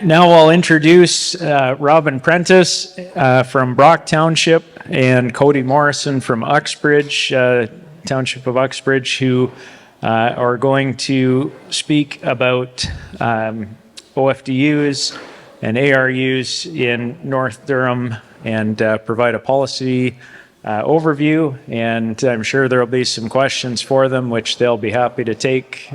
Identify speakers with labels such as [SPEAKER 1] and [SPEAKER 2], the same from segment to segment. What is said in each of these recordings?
[SPEAKER 1] Now I'll introduce Robin Prentice from Brock Township and Cody Morrison from Uxbridge, Township of Uxbridge, who are going to speak about OFDUs and ARUs in North Durham and provide a policy overview, and I'm sure there will be some questions for them, which they'll be happy to take.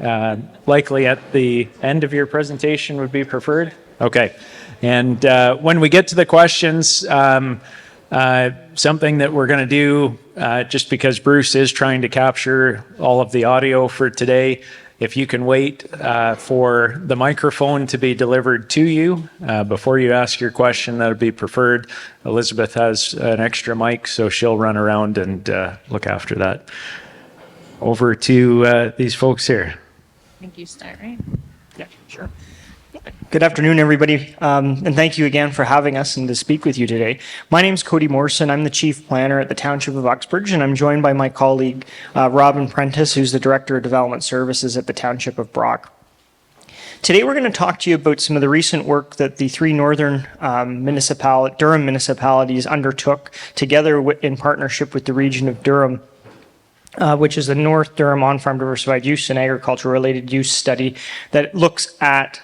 [SPEAKER 1] Likely at the end of your presentation would be preferred. Okay. And when we get to the questions, something that we're going to do, just because Bruce is trying to capture all of the audio for today, if you can wait for the microphone to be delivered to you before you ask your question, that would be preferred. Elizabeth has an extra mic, so she'll run around and look after that. Over to these folks here.
[SPEAKER 2] I think you start, right?
[SPEAKER 3] Yeah, sure. Good afternoon, everybody, and thank you again for having us and to speak with you today. My name is Cody Morrison. I'm the Chief Planner at the Township of Uxbridge, and I'm joined by my colleague, Robin Prentice, who's the Director of Development Services at the Township of Brock. Today, we're going to talk to you about some of the recent work that the three northern Durham municipalities undertook together in partnership with the region of Durham, which is the North Durham On-Farm Diversified Use and Agriculture-Related Use study that looks at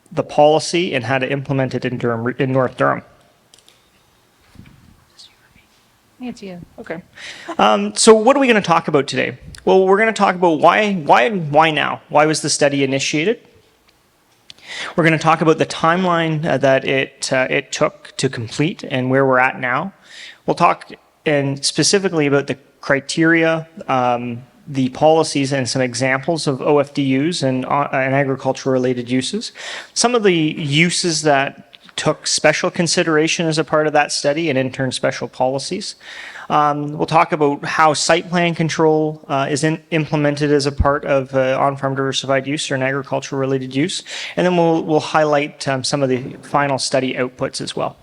[SPEAKER 3] the policy and how to implement it in North Durham.
[SPEAKER 2] It's you.
[SPEAKER 3] Okay. So what are we going to talk about today? Well, we're going to talk about why now? Why was the study initiated? We're going to talk about the timeline that it took to complete and where we're at now. We'll talk and specifically about the criteria, the policies, and some examples of OFDUs and agriculture-related uses. Some of the uses that took special consideration as a part of that study and in turn special policies. We'll talk about how site plan control is implemented as a part of on-farm diversified use or an agriculture-related use. And then we'll highlight some of the final study outputs as well.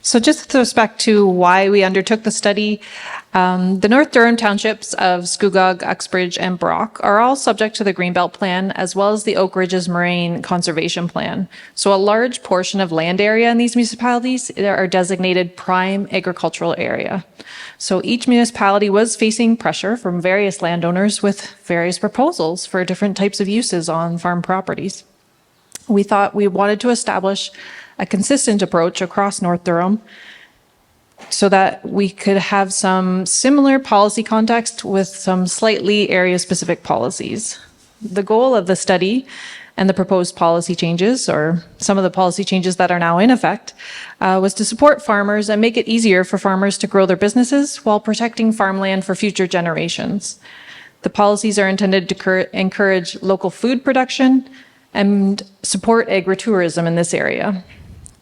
[SPEAKER 2] So just with respect to why we undertook the study, the North Durham townships of Scugog, Uxbridge, and Brock are all subject to the Greenbelt Plan as well as the Oak Ridges Moraine Conservation Plan. So a large portion of land area in these municipalities are designated prime agricultural area. So each municipality was facing pressure from various landowners with various proposals for different types of uses on farm properties. We thought we wanted to establish a consistent approach across North Durham so that we could have some similar policy context with some slightly area-specific policies. The goal of the study and the proposed policy changes, or some of the policy changes that are now in effect, was to support farmers and make it easier for farmers to grow their businesses while protecting farmland for future generations. The policies are intended to encourage local food production and support agritourism in this area.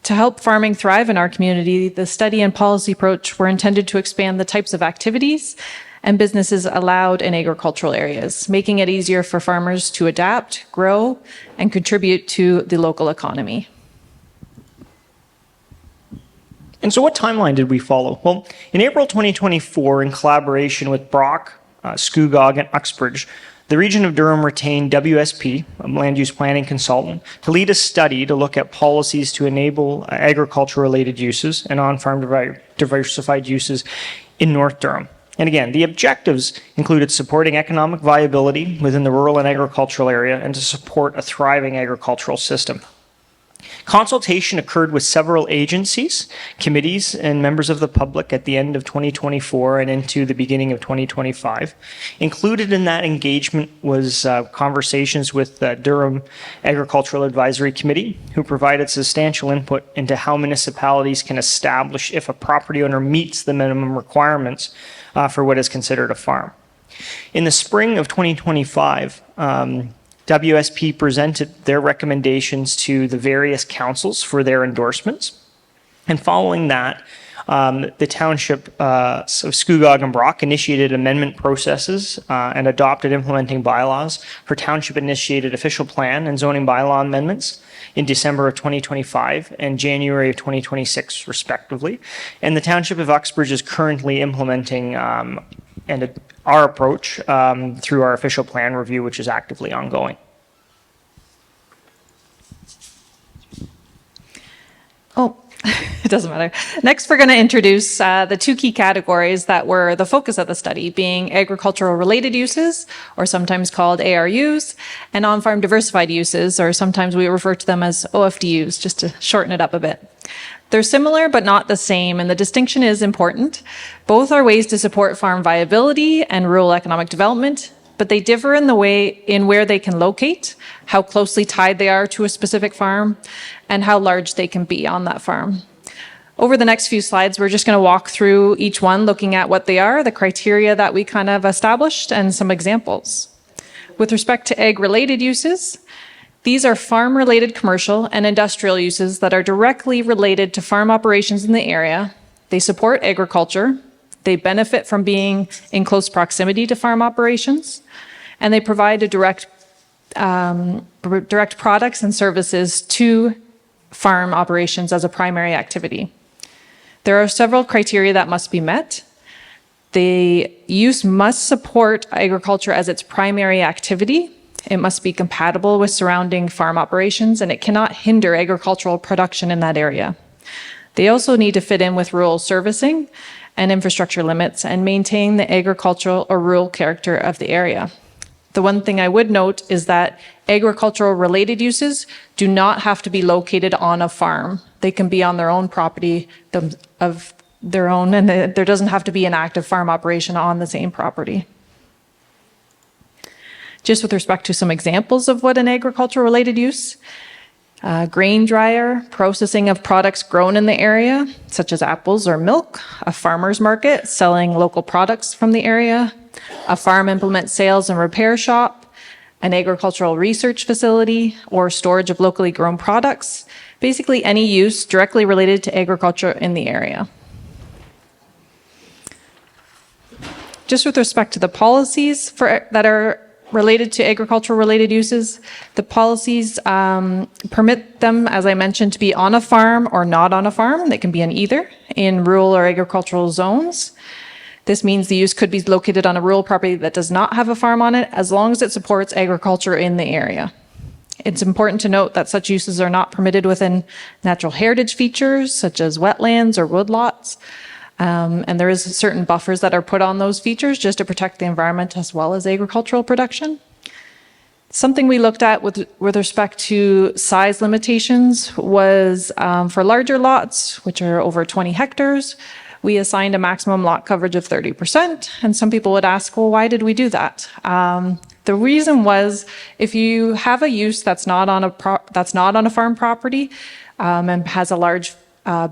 [SPEAKER 2] To help farming thrive in our community, the study and policy approach were intended to expand the types of activities and businesses allowed in agricultural areas, making it easier for farmers to adapt, grow, and contribute to the local economy.
[SPEAKER 3] And so what timeline did we follow? Well, in April 2024, in collaboration with Brock, Scugog, and Uxbridge, the region of Durham retained WSP, a land use planning consultant, to lead a study to look at policies to enable agriculture-related uses and on-farm diversified uses in North Durham. And again, the objectives included supporting economic viability within the rural and agricultural area and to support a thriving agricultural system. Consultation occurred with several agencies, committees, and members of the public at the end of 2024 and into the beginning of 2025. Included in that engagement was conversations with the Durham Agricultural Advisory Committee, who provided substantial input into how municipalities can establish if a property owner meets the minimum requirements for what is considered a farm. In the spring of 2025, WSP presented their recommendations to the various councils for their endorsements. And following that, the township of Scugog and Brock initiated amendment processes and adopted implementing bylaws for township-initiated official plan and zoning bylaw amendments in December of 2025 and January of 2026, respectively. And the township of Uxbridge is currently implementing our approach through our official plan review, which is actively ongoing.
[SPEAKER 2] doesn't matter. Next, we're going to introduce the two key categories that were the focus of the study, being agricultural related uses, or sometimes called ARUs, and on-farm diversified uses, or sometimes we refer to them as OFDUs, just to shorten it up a bit. They're similar but not the same, and the distinction is important. Both are ways to support farm viability and rural economic development, but they differ in the way in where they can locate, how closely tied they are to a specific farm, and how large they can be on that farm. Over the next few slides, we're just going to walk through each one, looking at what they are, the criteria that we kind of established, and some examples. With respect to ag-related uses, these are farm-related commercial and industrial uses that are directly related to farm operations in the area. They support agriculture, they benefit from being in close proximity to farm operations, and they provide a direct products and services to farm operations as a primary activity. There are several criteria that must be met. The use must support agriculture as its primary activity. It must be compatible with surrounding farm operations, and it cannot hinder agricultural production in that area. They also need to fit in with rural servicing and infrastructure limits and maintain the agricultural or rural character of the area. The one thing I would note is that agricultural related uses do not have to be located on a farm. They can be on their own property of their own, and there doesn't have to be an active farm operation on the same property. Just with respect to some examples of what an agricultural related use, grain dryer, processing of products grown in the area, such as apples or milk, a farmer's market selling local products from the area, a farm implement sales and repair shop, an agricultural research facility, or storage of locally grown products, basically any use directly related to agriculture in the area. Just with respect to the policies that are related to agricultural related uses, the policies permit them, as I mentioned, to be on a farm or not on a farm. They can be in either, in rural or agricultural zones. This means the use could be located on a rural property that does not have a farm on it, as long as it supports agriculture in the area. It's important to note that such uses are not permitted within natural heritage features, such as wetlands or woodlots. And there is certain buffers that are put on those features just to protect the environment as well as agricultural production. Something we looked at with respect to size limitations was for larger lots, which are over 20 hectares, we assigned a maximum lot coverage of 30%. And some people would ask, well, why did we do that? The reason was, if you have a use that's not on a farm property and has a large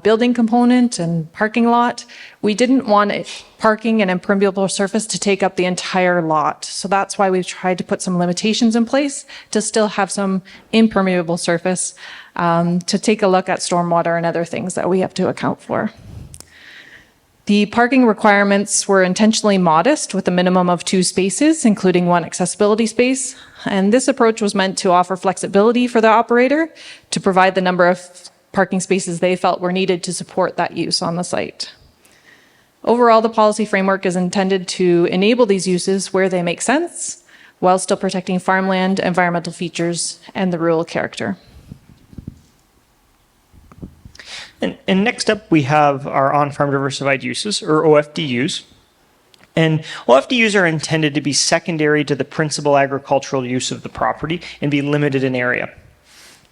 [SPEAKER 2] building component and parking lot, we didn't want parking and impermeable surface to take up the entire lot. So that's why we've tried to put some limitations in place to still have some impermeable surface to take a look at stormwater and other things that we have to account for. The parking requirements were intentionally modest, with a minimum of 2 spaces, including 1 accessibility space. And this approach was meant to offer flexibility for the operator to provide the number of parking spaces they felt were needed to support that use on the site. Overall, the policy framework is intended to enable these uses where they make sense, while still protecting farmland, environmental features, and the rural character.
[SPEAKER 3] And next up, we have our on-farm diversified uses, or OFDUs. And OFDUs are intended to be secondary to the principal agricultural use of the property and be limited in area.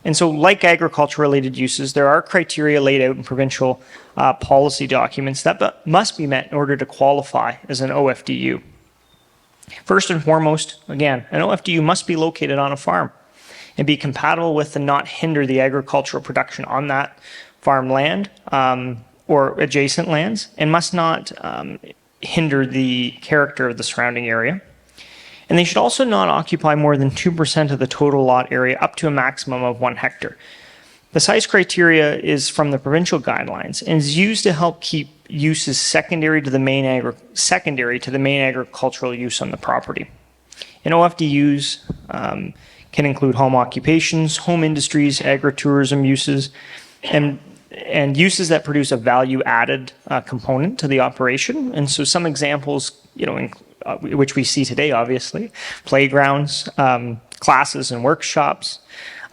[SPEAKER 3] And so, like agriculture-related uses, there are criteria laid out in provincial policy documents that must be met in order to qualify as an OFDU. First and foremost, again, an OFDU must be located on a farm and be compatible with and not hinder the agricultural production on that farmland or adjacent lands, and must not hinder the character of the surrounding area. And they should also not occupy more than 2% of the total lot area, up to a maximum of 1 hectare. The size criteria is from the provincial guidelines and is used to help keep uses secondary to the main agricultural use on the property. And OFDUs can include home occupations, home industries, agritourism uses, and uses that produce a value-added component to the operation. And so some examples, which we see today, obviously, playgrounds, classes and workshops,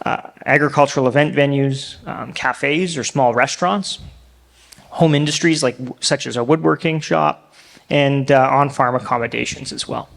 [SPEAKER 3] agricultural event venues, cafes or small restaurants, home industries such as a woodworking shop, and on-farm accommodations as well.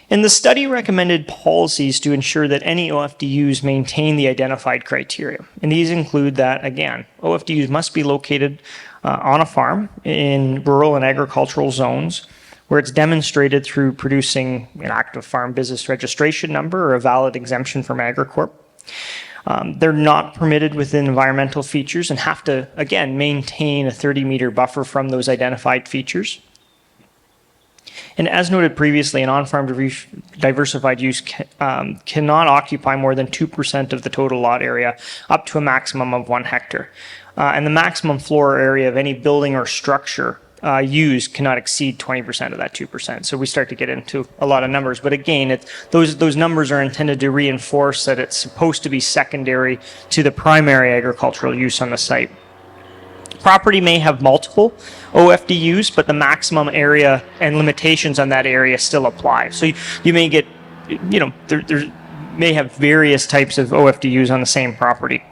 [SPEAKER 3] And the study recommended policies to ensure that any OFDUs maintain the identified criteria. And these include that, again, OFDUs must be located on a farm in rural and agricultural zones where it's demonstrated through producing an active farm business registration number or a valid exemption from AgriCorp. They're not permitted within environmental features and have to, again, maintain a 30-meter buffer from those identified features. And as noted previously, an on-farm diversified use cannot occupy more than 2% of the total lot area, up to a maximum of 1 hectare. And the maximum floor area of any building or structure used cannot exceed 20% of that 2%. So we start to get into a lot of numbers. But again, those numbers are intended to reinforce that it's supposed to be secondary to the primary agricultural use on the site. Property may have multiple OFDUs, but the maximum area and limitations on that area still apply. So you may get, there may have various types of OFDUs on the same property.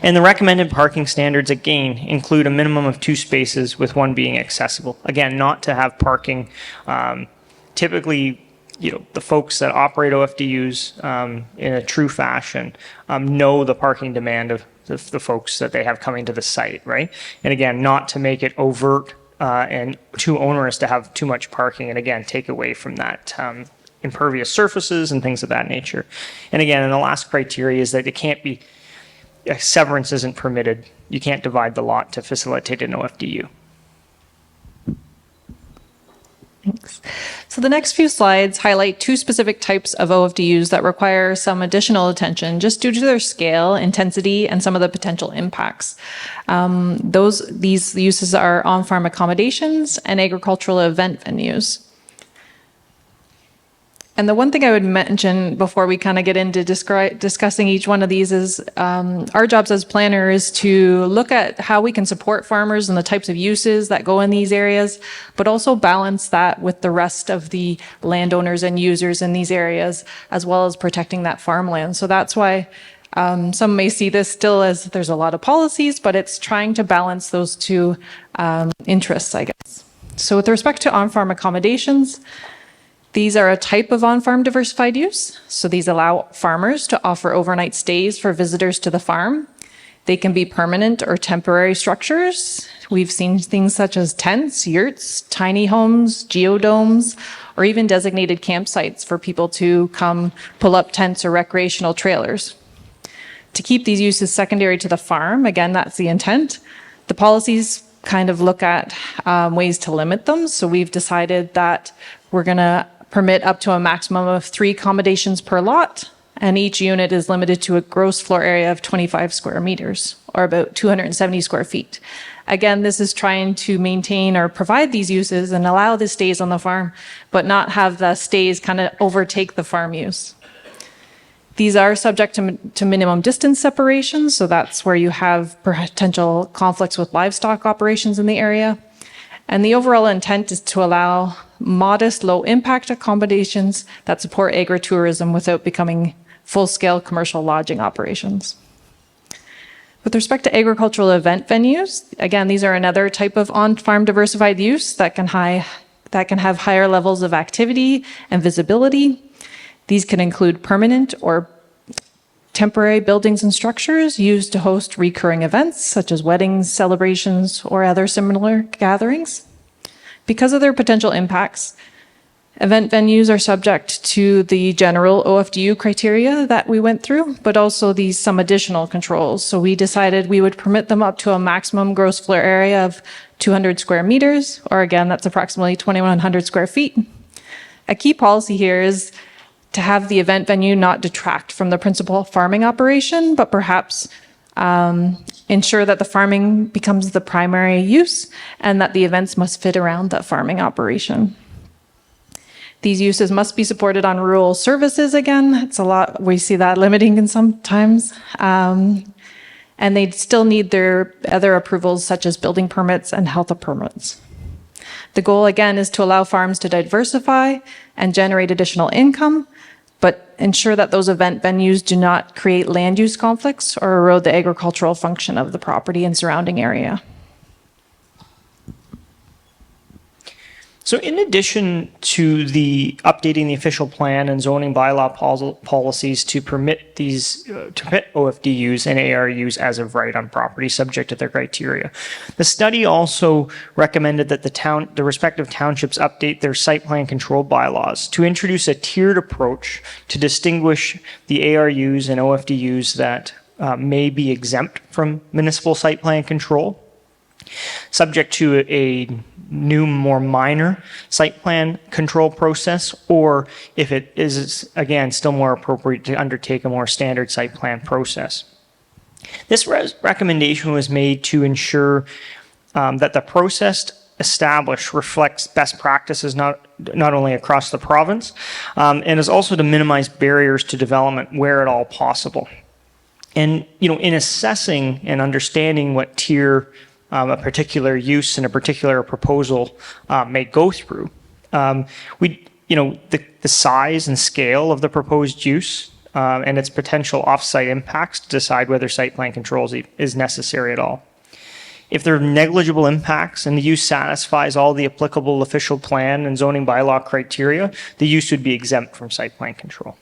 [SPEAKER 3] And the recommended parking standards, again, include a minimum of 2 spaces with 1 being accessible. Again, not to have parking. Typically, the folks that operate OFDUs in a true fashion know the parking demand of the folks that they have coming to the site, right? And again, not to make it overt and too onerous to have too much parking, and again, take away from that impervious surfaces and things of that nature. And again, and the last criteria is that it can't be, severance isn't permitted. You can't divide the lot to facilitate an OFDU.
[SPEAKER 2] Thanks. So the next few slides highlight 2 specific types of OFDUs that require some additional attention just due to their scale, intensity, and some of the potential impacts. These uses are on-farm accommodations and agricultural event venues. And the one thing I would mention before we kind of get into discussing each one of these is our jobs as planners to look at how we can support farmers and the types of uses that go in these areas, but also balance that with the rest of the landowners and users in these areas, as well as protecting that farmland. So that's why some may see this still as there's a lot of policies, but it's trying to balance those 2 interests, I guess. So with respect to on-farm accommodations, these are a type of on-farm diversified use. So these allow farmers to offer overnight stays for visitors to the farm. They can be permanent or temporary structures. We've seen things such as tents, yurts, tiny homes, geodomes, or even designated campsites for people to come pull up tents or recreational trailers. To keep these uses secondary to the farm, again, that's the intent. The policies kind of look at ways to limit them. So we've decided that we're going to permit up to a maximum of 3 accommodations per lot, and each unit is limited to a gross floor area of 25 square meters, or about 270 square feet. Again, this is trying to maintain or provide these uses and allow the stays on the farm, but not have the stays kind of overtake the farm use. These are subject to minimum distance separations, so that's where you have potential conflicts with livestock operations in the area. And the overall intent is to allow modest, low-impact accommodations that support agritourism without becoming full-scale commercial lodging operations. With respect to agricultural event venues, again, these are another type of on-farm diversified use that can have higher levels of activity and visibility. These can include permanent or temporary buildings and structures used to host recurring events such as weddings, celebrations, or other similar gatherings. Because of their potential impacts, event venues are subject to the general OFDU criteria that we went through, but also some additional controls. So we decided we would permit them up to a maximum gross floor area of 200 square meters, or again, that's approximately 2,100 square feet. A key policy here is to have the event venue not detract from the principal farming operation, but perhaps ensure that the farming becomes the primary use and that the events must fit around that farming operation. These uses must be supported on rural services again. It's a lot, we see that limiting in sometimes. And they still need their other approvals such as building permits and health permits. The goal again is to allow farms to diversify and generate additional income, but ensure that those event venues do not create land use conflicts or erode the agricultural function of the property and surrounding area.
[SPEAKER 3] So in addition to the updating the official plan and zoning bylaw policies to permit OFDUs and ARUs as of right on property subject to their criteria, the study also recommended that the respective townships update their site plan control bylaws to introduce a tiered approach to distinguish the ARUs and OFDUs that may be exempt from municipal site plan control, subject to a new, more minor site plan control process, or if it is, again, still more appropriate to undertake a more standard site plan process. This recommendation was made to ensure that the process established reflects best practices not only across the province, and is also to minimize barriers to development where at all possible. And, in assessing and understanding what tier a particular use and a particular proposal may go through. The size and scale of the proposed use and its potential off-site impacts to decide whether site plan controls is necessary at all. If there are negligible impacts and the use satisfies all the applicable official plan and zoning bylaw criteria, the use would be exempt from site plan control.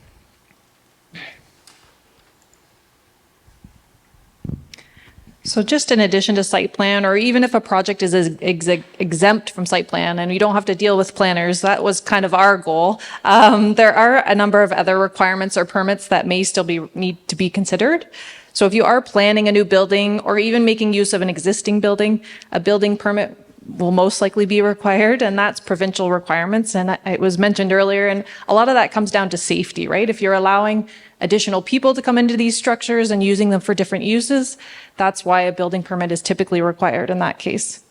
[SPEAKER 2] So just in addition to site plan, or even if a project is exempt from site plan and you don't have to deal with planners, that was kind of our goal. There are a number of other requirements or permits that may still need to be considered. So if you are planning a new building or even making use of an existing building, a building permit will most likely be required, and that's provincial requirements. And it was mentioned earlier, and a lot of that comes down to safety, right? If you're allowing additional people to come into these structures and using them for different uses, that's why a building permit is typically required in that case.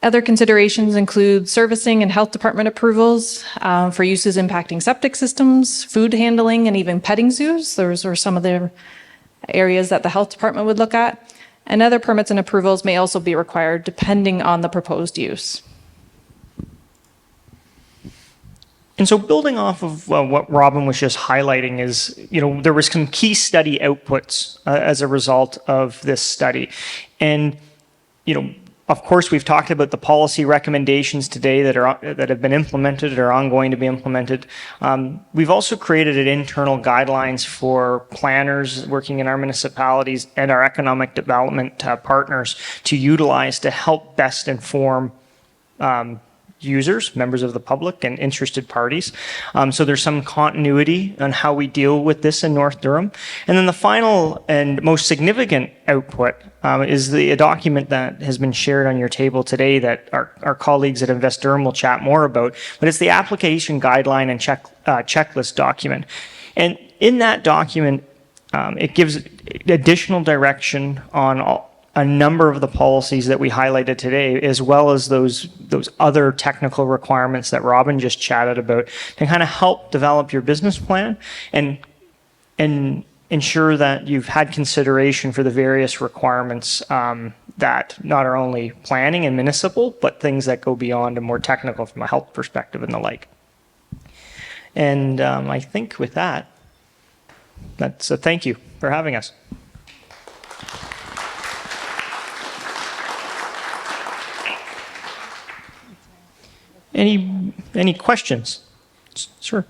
[SPEAKER 2] Other considerations include servicing and health department approvals for uses impacting septic systems, food handling, and even petting zoos. Those are some of the areas that the health department would look at. And other permits and approvals may also be required depending on the proposed use.
[SPEAKER 3] And so building off of what Robin was just highlighting is, there were some key study outputs as a result of this study. And, of course, we've talked about the policy recommendations today that have been implemented or are ongoing to be implemented. We've also created an internal guidelines for planners working in our municipalities and our economic development partners to utilize to help best inform users, members of the public, and interested parties. So there's some continuity on how we deal with this in North Durham. And then the final and most significant output is a document that has been shared on your table today that our colleagues at Invest Durham will chat more about, but it's the application guideline and checklist document. And in that document, it gives additional direction on a number of the policies that we highlighted today, as well as those other technical requirements that Robin just chatted about, to kind of help develop your business plan and ensure that you've had consideration for the various requirements that not are only planning and municipal, but things that go beyond and more technical from a health perspective and the like. And I think with that, that's a thank you for having us. Any questions? Sure.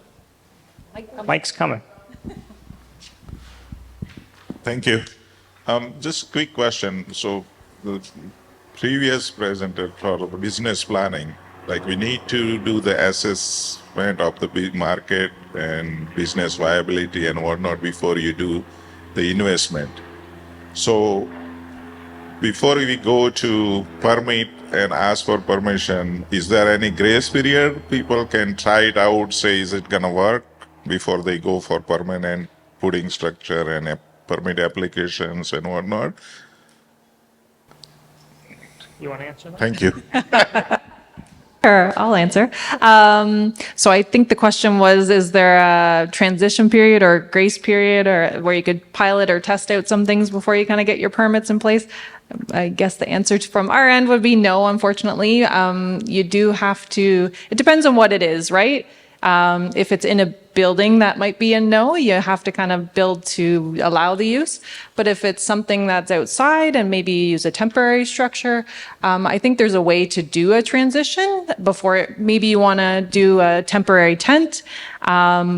[SPEAKER 3] Mike's coming.
[SPEAKER 4] Thank you. Just a quick question. So the previous presenter for the business planning, like we need to do the assessment of the big market and business viability and whatnot before you do the investment. So before we go to permit and ask for permission, is there any grace period? People can try it out, say, is it gonna work before they go for permanent putting structure and permit applications and whatnot?
[SPEAKER 3] You want to answer that?
[SPEAKER 4] Thank you.
[SPEAKER 2] Sure, I'll answer. So I think the question was, is there a transition period or grace period or where you could pilot or test out some things before you kind of get your permits in place? I guess the answer from our end would be no, unfortunately. You do have to, it depends on what it is, right? If it's in a building that might be a no. You have to kind of build to allow the use. But if it's something that's outside and maybe you use a temporary structure, I think there's a way to do a transition before maybe you want to do a temporary tent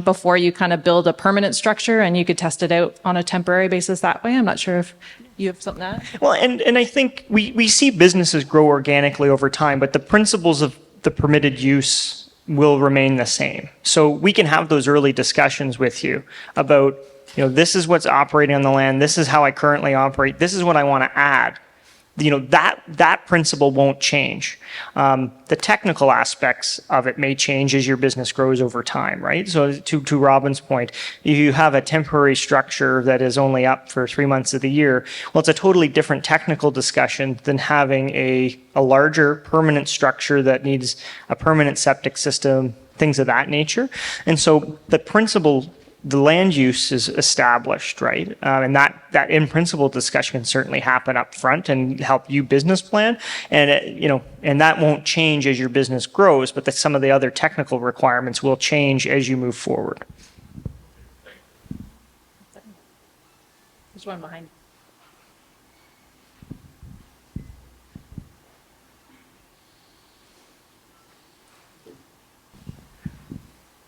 [SPEAKER 2] before you kind of build a permanent structure, and you could test it out on a temporary basis that way. I'm not sure if you have something to add.
[SPEAKER 3] Well, and I think we see businesses grow organically over time, but the principles of the permitted use will remain the same. So we can have those early discussions with you about, this is what's operating on the land, this is how I currently operate, this is what I want to add. That principle won't change. The technical aspects of it may change as your business grows over time, right? So to Robin's point, if you have a temporary structure that is only up for 3 months of the year, well, it's a totally different technical discussion than having a larger permanent structure that needs a permanent septic system, things of that nature. And so the principle, the land use is established, right? And that in principle discussion can certainly happen up front and help you business plan. And, and that won't change as your business grows, but some of the other technical requirements will change as you move forward.
[SPEAKER 2] There's one behind.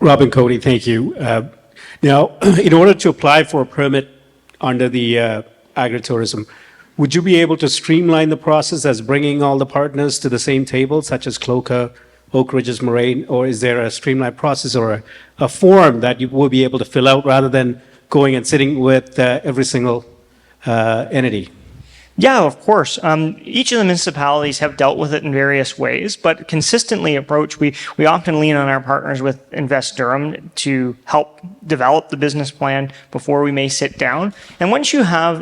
[SPEAKER 5] Robin Cody, thank you. Now, in order to apply for a permit under the agritourism, would you be able to streamline the process as bringing all the partners to the same table, such as Cloca, Oak Ridges Moraine, or is there a streamlined process or a form that you will be able to fill out rather than going and sitting with every single entity?
[SPEAKER 3] Yeah, of course. Each of the municipalities have dealt with it in various ways, but consistently approach, we often lean on our partners with Invest Durham to help develop the business plan before we may sit down. And once you have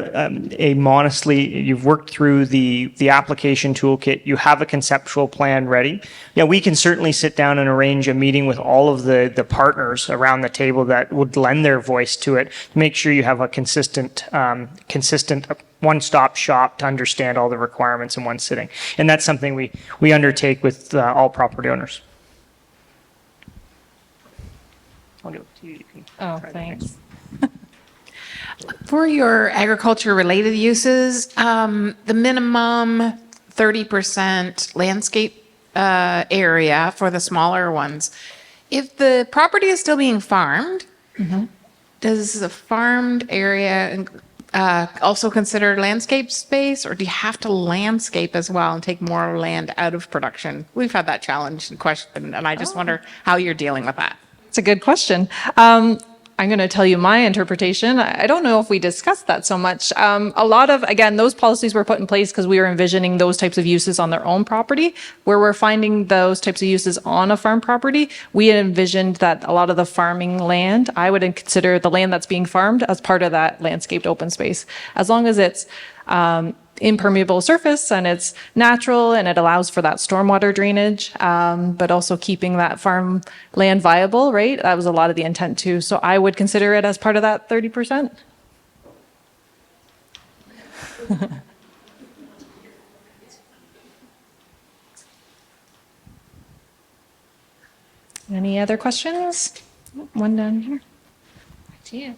[SPEAKER 3] you've worked through the application toolkit, you have a conceptual plan ready, we can certainly sit down and arrange a meeting with all of the partners around the table that would lend their voice to it to make sure you have a consistent one-stop shop to understand all the requirements in one sitting. And that's something we undertake with all property owners. I'll give it to you. You can try
[SPEAKER 2] Thanks.
[SPEAKER 6] For your agriculture-related uses, the minimum 30% landscape area for the smaller ones. If the property is still being farmed, does the farmed area also consider landscape space, or do you have to landscape as well and take more land out of production? We've had that challenge and question, and I just wonder how you're dealing with that.
[SPEAKER 2] It's a good question. I'm going to tell you my interpretation. I don't know if we discussed that so much. A lot of, again, those policies were put in place because we were envisioning those types of uses on their own property. Where we're finding those types of uses on a farm property, we had envisioned that a lot of the farming land, I would consider the land that's being farmed as part of that landscaped open space. As long as it's impermeable surface and it's natural and it allows for that stormwater drainage, but also keeping that farm land viable, right? That was a lot of the intent too. So I would consider it as part of that 30%. Any other questions? One down here. Gee, I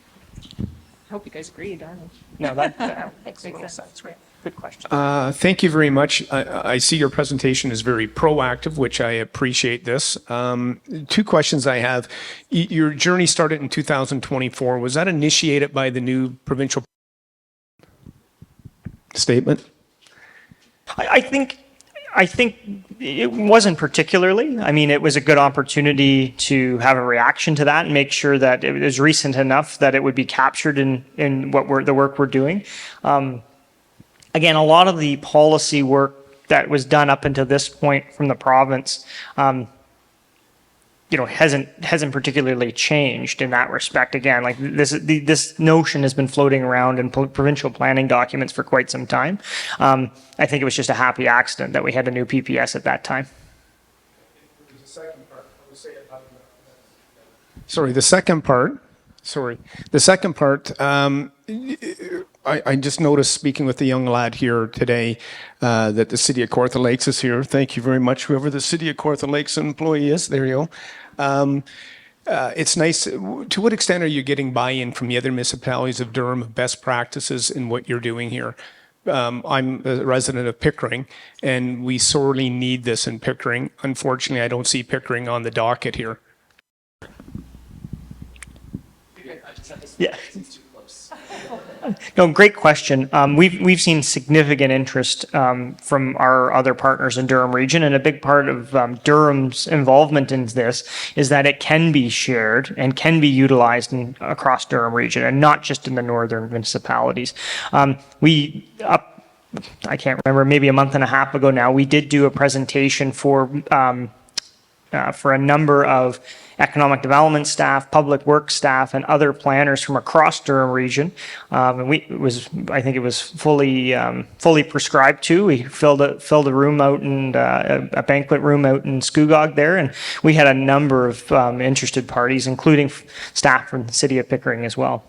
[SPEAKER 2] hope you guys agree, darn.
[SPEAKER 3] No, that makes sense. Right. Good question.
[SPEAKER 7] Thank you very much. I see your presentation is very proactive, which I appreciate this. 2 questions I have. Your journey started in 2024. Was that initiated by the new provincial statement?
[SPEAKER 3] I think it wasn't particularly. I mean, it was a good opportunity to have a reaction to that and make sure that it was recent enough that it would be captured in the work we're doing. Again, a lot of the policy work that was done up until this point from the province, hasn't particularly changed in that respect. Again, like this notion has been floating around in provincial planning documents for quite some time. I think it was just a happy accident that we had a new PPS at that time.
[SPEAKER 7] The second part, I just noticed, speaking with the young lad here today, that the City of Kawartha Lakes is here. Thank you very much, whoever the City of Kawartha Lakes employee is. There you go. It's nice. To what extent are you getting buy-in from the other municipalities of Durham of best practices in what you're doing here? I'm a resident of Pickering, and we sorely need this in Pickering. Unfortunately, I don't see Pickering on the docket here.
[SPEAKER 3] Yeah. No, great question. We've seen significant interest from our other partners in Durham Region, and a big part of Durham's involvement in this is that it can be shared and can be utilized across Durham Region, and not just in the northern municipalities. I can't remember, maybe a month and a half ago now, we did do a presentation for a number of economic development staff, public works staff, and other planners from across Durham Region. I think it was fully prescribed to. We filled a room out in a banquet room out in Scugog there, and we had a number of interested parties, including staff from the city of Pickering as well.